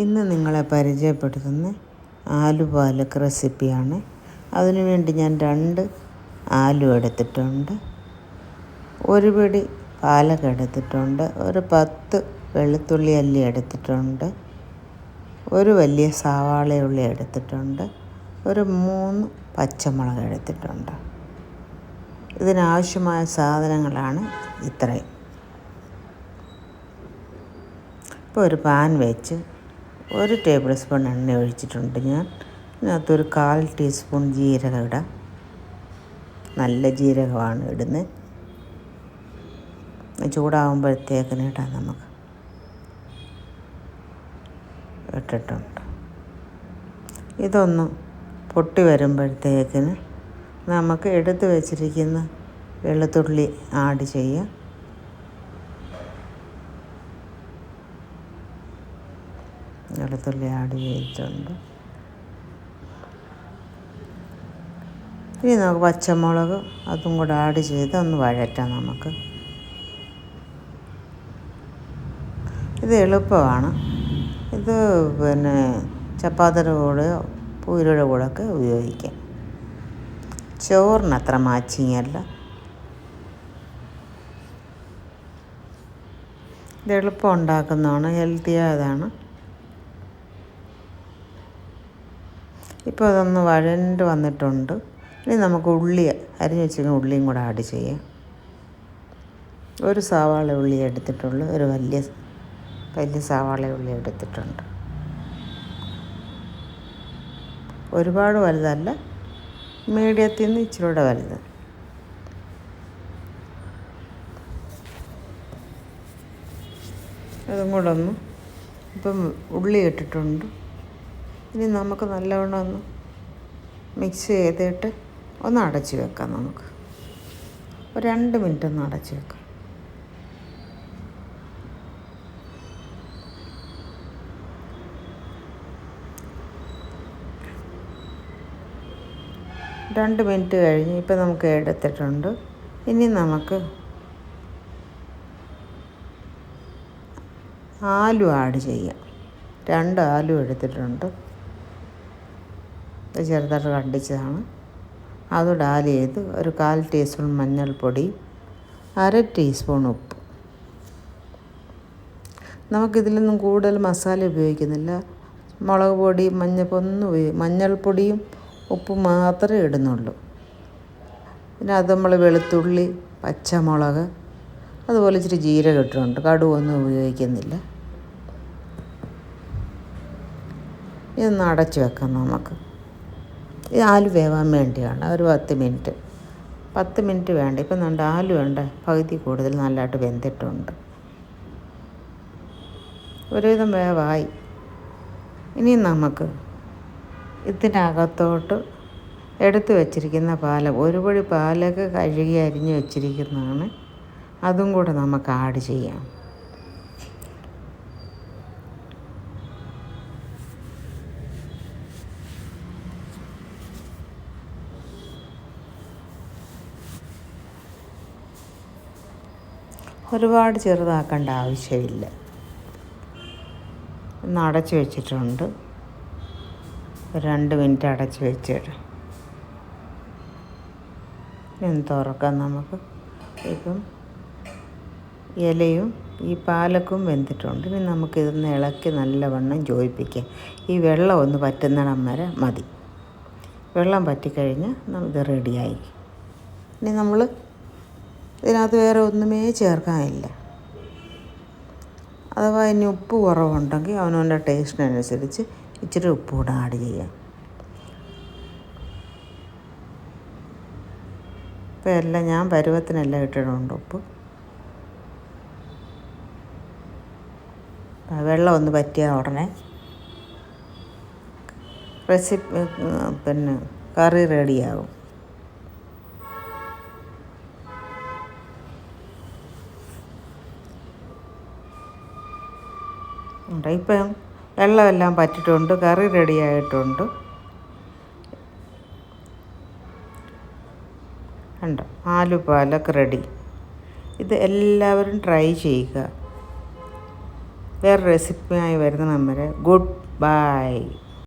ഇന്ന് നിങ്ങളെ പരിചയപ്പെടുത്തുന്ന ആലു പാലക്ക് റെസിപ്പിയാണ്. അതിനുവേണ്ടി ഞാൻ 2 ആലു എടുത്തിട്ടുണ്ട്, ഒരു പിടി പാലക്ക് എടുത്തിട്ടുണ്ട്, ഒരു 10 വെളുത്തുള്ളി അല്ലി എടുത്തിട്ടുണ്ട്, ഒരു വലിയ സവാളയുള്ളി എടുത്തിട്ടുണ്ട്, ഒരു 3 പച്ചമുളക് എടുത്തിട്ടുണ്ട്. ഇതിനാവശ്യമായ സാധനങ്ങളാണ് ഇത്രയും. ഇപ്പോൾ ഒരു പാൻ വെച്ച് 1 ടേബിൾ സ്പൂൺ എണ്ണ ഒഴിച്ചിട്ടുണ്ട്. ഞാൻ ഇതിനകത്തൊരു 1/4 ടീസ്പൂൺ ജീരകം ഇടാം. നല്ല ജീരകമാണ് ഇടുന്നത്. ചൂടാകുമ്പോഴത്തേക്കിന് ഇടാം. നമുക്ക് ഇട്ടിട്ടുണ്ട്. ഇതൊന്ന് പൊട്ടി വരുമ്പോഴത്തേക്കിന് നമുക്ക് എടുത്ത് വെച്ചിരിക്കുന്ന വെളുത്തുള്ളി ആഡ് ചെയ്യാം. വെളുത്തുള്ളി ആഡ് ചെയ്തിട്ടുണ്ട്. ഇനി നമുക്ക് പച്ചമുളക് അതും കൂടെ ആഡ് ചെയ്ത് ഒന്ന് വഴറ്റാം. നമുക്ക് ഇത് എളുപ്പമാണ്. ഇത് ചപ്പാത്തിയുടെ കൂടെയോ പൂരിയുടെ കൂടെയൊക്കെ ഉപയോഗിക്കാം. ചോറിന് അത്ര മാച്ചിങ്ങല്ല. ഇത് എളുപ്പം ഉണ്ടാക്കുന്നതാണ്, ഹെൽത്തിയായതാണ്. ഇപ്പോൾ അതൊന്ന് വഴണ്ട് വന്നിട്ടുണ്ട്. ഇനി നമുക്ക് ഉള്ളി അരിഞ്ഞ് വെച്ചിരിക്കുന്ന ഉള്ളിയും കൂടെ ആഡ് ചെയ്യാം. ഒരു സവാള ഉള്ളി എടുത്തിട്ടുള്ളൂ, ഒരു വലിയ സവാള ഉള്ളി എടുത്തിട്ടുണ്ട്. ഒരുപാട് വലുതല്ല, മീഡിയത്തിൽ നിന്ന് ഇച്ചിരൂടെ വലുത്. അതും കൂടെ ഒന്ന് ഇപ്പം ഉള്ളി ഇട്ടിട്ടുണ്ട്. ഇനി നമുക്ക് നല്ലവണ്ണം ഒന്ന് മിക്സ് ചെയ്തിട്ട് ഒന്ന് അടച്ച് വെക്കാം. നമുക്ക് ഒരു 2 മിനിറ്റ് ഒന്ന് അടച്ച് വെക്കാം. രണ്ട് മിനിറ്റ് കഴിഞ്ഞ് ഇപ്പം നമുക്ക് എടുത്തിട്ടുണ്ട്. ഇനി നമുക്ക് ആലു ആഡ് ചെയ്യാം. 2 ആലു എടുത്തിട്ടുണ്ട്, ചെറുതായിട്ട് കണ്ടിച്ചതാണ്. അതോടെ ആഡ് ചെയ്ത് ഒരു 1/4 ടീസ്പൂൺ മഞ്ഞൾപ്പൊടി, 1/2 ടീസ്പൂൺ ഉപ്പ്. നമുക്കിതിലൊന്നും കൂടുതൽ മസാല ഉപയോഗിക്കുന്നില്ല. മുളക് പൊടി, മഞ്ഞൾപ്പൊടിയും ഉപ്പും മാത്രമേ ഇടുന്നുള്ളൂ. പിന്നെ അത് നമ്മൾ വെളുത്തുള്ളി, പച്ചമുളക്, അതുപോലെ ഇച്ചിരി ജീരകം ഇട്ടിട്ടുണ്ട്. കടുകൊന്നും ഉപയോഗിക്കുന്നില്ല. ഇതൊന്ന് അടച്ച് വെക്കാം. നമുക്ക് ഈ ആലു വേവാൻ വേണ്ടിയാണ്. ഒരു 10 മിനിറ്റ് വേണ്ട. ഇപ്പം നമ്മുടെ ആലു വേണ്ട പകുതി കൂടുതൽ നല്ലതായിട്ട് വെന്തിട്ടുണ്ട്. ഒരുവിധം വേവായി. ഇനി നമുക്ക് ഇതിനകത്തോട്ട് എടുത്ത് വെച്ചിരിക്കുന്ന ഒരു പൊടി പാലൊക്കെ കഴുകി അരിഞ്ഞ് വെച്ചിരിക്കുന്നതാണ്. അതും കൂടെ നമുക്ക് ആഡ് ചെയ്യാം. ഒരുപാട് ചെറുതാക്കേണ്ട ആവശ്യമില്ല. ഒന്ന് അടച്ച് വെച്ചിട്ടുണ്ട്. 2 മിനിറ്റ് അടച്ച് വെച്ചിട്ട് തുറക്കാം. നമുക്ക് ഇപ്പം ഇലയും ഈ പാലക്കും വെന്തിട്ടുണ്ട്. ഇനി നമുക്കിതൊന്ന് ഇളക്കി നല്ലവണ്ണം യോജിപ്പിക്കാം. ഈ വെള്ളം ഒന്ന് പറ്റുന്നിടം വരെ മതി. വെള്ളം പറ്റിക്കഴിഞ്ഞാൽ ഇത് റെഡിയായി. ഇനി നമ്മൾ ഇതിനകത്ത് വേറെ ഒന്നുമേ ചേർക്കാനില്ല. അഥവാ ഇനി ഉപ്പ് കുറവുണ്ടെങ്കിൽ അവനവൻ്റെ ടേസ്റ്റിനനുസരിച്ച് ഇച്ചിരി ഉപ്പ് കൂടെ ആഡ് ചെയ്യാം. ഇപ്പോൾ എല്ലാം ഞാൻ പരുവത്തിനെല്ലാം ഇട്ടിട്ടുണ്ട് ഉപ്പ്. വെള്ളം ഒന്ന് പറ്റിയ ഉടനെ കറി റെഡിയാകും. ഇപ്പം വെള്ളമെല്ലാം പറ്റിയിട്ടുണ്ട്, കറി റെഡിയായിട്ടുണ്ട്. കണ്ടോ, ആലു പാലക്ക് റെഡി. ഇത് എല്ലാവരും ട്രൈ ചെയ്യുക. വേറെ റെസിപ്പിയായി വരുന്ന വരെ ഗുഡ് ബൈ.